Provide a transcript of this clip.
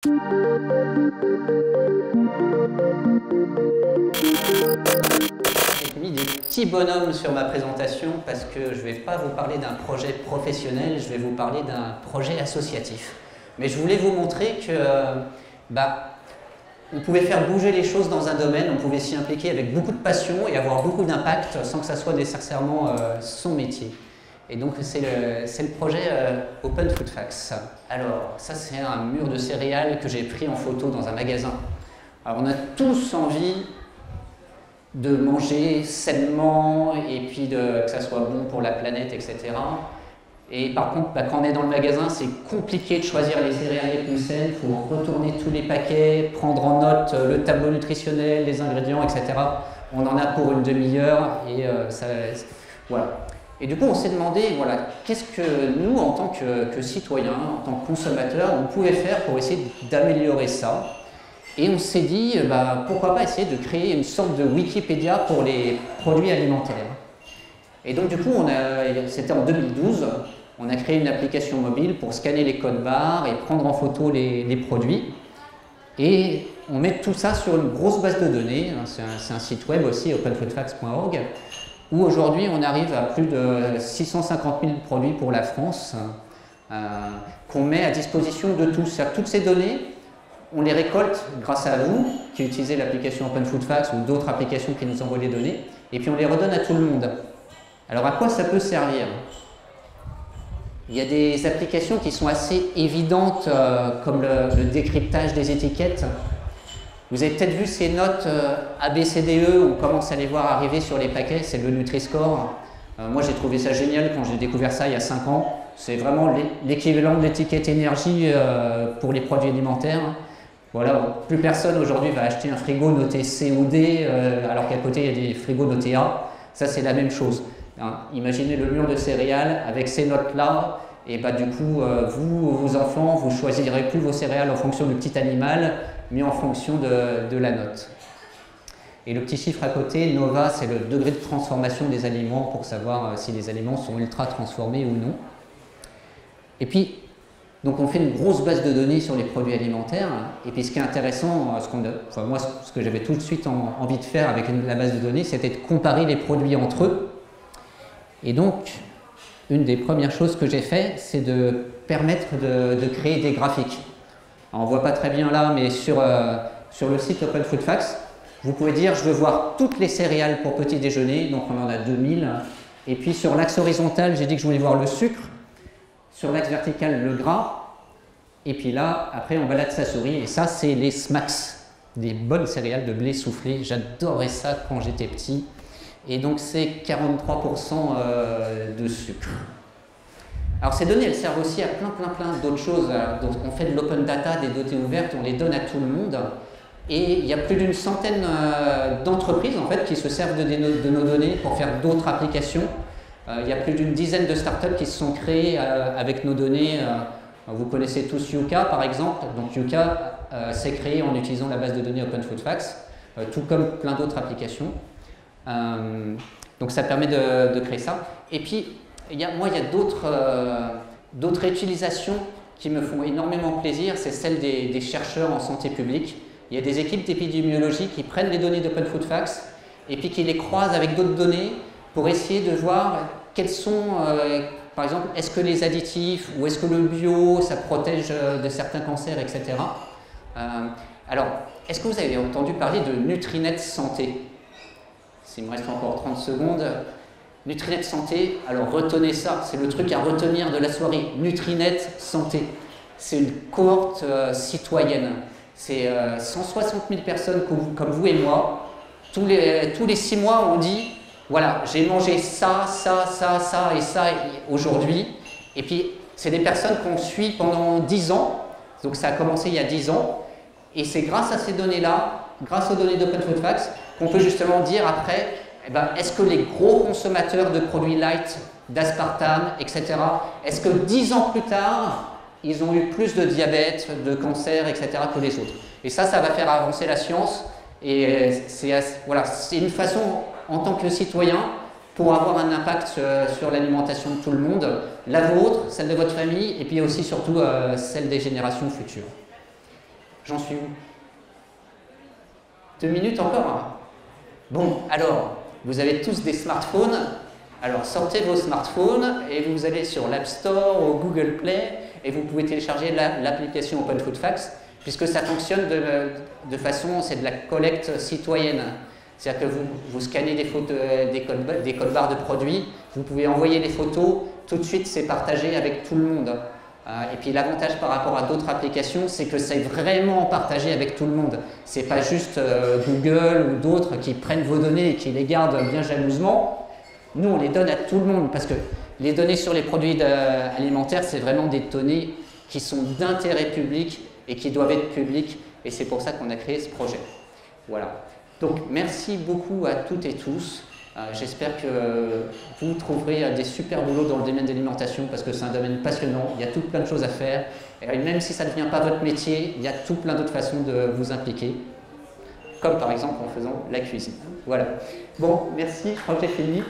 J'ai mis des petits bonhommes sur ma présentation parce que je ne vais pas vous parler d'un projet professionnel, je vais vous parler d'un projet associatif. Mais je voulais vous montrer que on pouvait faire bouger les choses dans un domaine, on pouvait s'y impliquer avec beaucoup de passion et avoir beaucoup d'impact sans que ça soit nécessairement son métier. Et donc c'est le projet Open Food Facts. Alors ça c'est un mur de céréales que j'ai pris en photo dans un magasin. Alors on a tous envie de manger sainement et puis que ça soit bon pour la planète, etc. Et par contre, quand on est dans le magasin, c'est compliqué de choisir les céréales les plus saines. Il faut retourner tous les paquets, prendre en note le tableau nutritionnel, les ingrédients, etc. On en a pour une demi-heure et voilà. Et du coup, on s'est demandé, voilà, qu'est-ce que nous, en tant que citoyens, en tant que consommateurs, on pouvait faire pour essayer d'améliorer ça. Et on s'est dit, pourquoi pas essayer de créer une sorte de Wikipédia pour les produits alimentaires. Et donc du coup, c'était en 2012, on a créé une application mobile pour scanner les codes barres et prendre en photo les produits. Et on met tout ça sur une grosse base de données, c'est un site web aussi, openfoodfacts.org, où aujourd'hui on arrive à plus de 650 000 produits pour la France, qu'on met à disposition de tous. Toutes ces données, on les récolte grâce à vous, qui utilisez l'application Open Food Facts ou d'autres applications qui nous envoient les données, et puis on les redonne à tout le monde. Alors à quoi ça peut servir? Il y a des applications qui sont assez évidentes, comme le décryptage des étiquettes. Vous avez peut-être vu ces notes A, B, C, D, E, on commence à les voir arriver sur les paquets, c'est le Nutri-Score. Moi j'ai trouvé ça génial quand j'ai découvert ça il y a 5 ans. C'est vraiment l'équivalent de l'étiquette énergie pour les produits alimentaires. Voilà, plus personne aujourd'hui va acheter un frigo noté C ou D, alors qu'à côté il y a des frigos notés A. Ça c'est la même chose. Imaginez le mur de céréales avec ces notes-là, et du coup, vous, vos enfants, vous choisirez plus vos céréales en fonction du petit animal, mais en fonction de la note. Et le petit chiffre à côté, NOVA, c'est le degré de transformation des aliments pour savoir si les aliments sont ultra transformés ou non. Et puis, donc on fait une grosse base de données sur les produits alimentaires, et puis ce qui est intéressant, moi ce que j'avais tout de suite envie de faire avec la base de données, c'était de comparer les produits entre eux. Et donc, une des premières choses que j'ai fait, c'est de permettre de créer des graphiques. Alors, on ne voit pas très bien là, mais sur le site Open Food Facts, vous pouvez dire je veux voir toutes les céréales pour petit déjeuner, donc on en a 2000. Et puis sur l'axe horizontal, j'ai dit que je voulais voir le sucre, sur l'axe vertical, le gras. Et puis là, après, on balade sa souris, et ça, c'est les Smacks, des bonnes céréales de blé soufflé. J'adorais ça quand j'étais petit. Et donc c'est 43% de sucre. Alors ces données, elles servent aussi à plein d'autres choses. Donc on fait de l'open data, des données ouvertes, on les donne à tout le monde. Et il y a plus d'une centaine d'entreprises en fait, qui se servent de nos données pour faire d'autres applications. Il y a plus d'une dizaine de startups qui se sont créées avec nos données. Vous connaissez tous Yuka par exemple. Donc Yuka s'est créé en utilisant la base de données Open Food Facts, tout comme plein d'autres applications. Donc ça permet de créer ça. Et puis, il y a d'autres utilisations qui me font énormément plaisir, c'est celle des chercheurs en santé publique. Il y a des équipes d'épidémiologie qui prennent les données d'Open Food Facts et puis qui les croisent avec d'autres données pour essayer de voir quels sont, par exemple, est-ce que les additifs ou est-ce que le bio, ça protège de certains cancers, etc. Alors, est-ce que vous avez entendu parler de Nutrinet Santé? Il me reste encore 30 secondes. Nutrinet Santé, alors retenez ça, c'est le truc à retenir de la soirée. Nutrinet Santé, c'est une cohorte citoyenne. C'est 160 000 personnes comme vous et moi. Tous les 6 mois, on dit, voilà, j'ai mangé ça et ça aujourd'hui. Et puis, c'est des personnes qu'on suit pendant 10 ans. Donc ça a commencé il y a 10 ans. Et c'est grâce à ces données-là, grâce aux données d'Open Food Facts, qu'on peut justement dire après, est-ce que les gros consommateurs de produits light, d'aspartame, etc., est-ce que 10 ans plus tard, ils ont eu plus de diabète, de cancer, etc. que les autres? Et ça va faire avancer la science. Et c'est une façon, en tant que citoyen, pour avoir un impact sur l'alimentation de tout le monde, la vôtre, celle de votre famille, et puis aussi surtout celle des générations futures. J'en suis où? 2 minutes encore, hein. Bon, alors, vous avez tous des smartphones. Alors, sortez vos smartphones et vous allez sur l'App Store ou Google Play et vous pouvez télécharger l'application Open Food Facts, puisque ça fonctionne de façon, c'est de la collecte citoyenne. C'est-à-dire que vous scannez des codes barres de produits, vous pouvez envoyer les photos, tout de suite c'est partagé avec tout le monde. Et puis l'avantage par rapport à d'autres applications, c'est que c'est vraiment partagé avec tout le monde. C'est pas juste Google ou d'autres qui prennent vos données et qui les gardent bien jalousement. Nous, on les donne à tout le monde parce que les données sur les produits alimentaires, c'est vraiment des données qui sont d'intérêt public et qui doivent être publiques. Et c'est pour ça qu'on a créé ce projet. Voilà. Donc, merci beaucoup à toutes et tous. J'espère que vous trouverez des super boulots dans le domaine de l'alimentation parce que c'est un domaine passionnant, il y a tout plein de choses à faire. Et même si ça ne devient pas votre métier, il y a tout plein d'autres façons de vous impliquer, comme par exemple en faisant la cuisine. Voilà. Bon, merci, je crois que j'ai fini.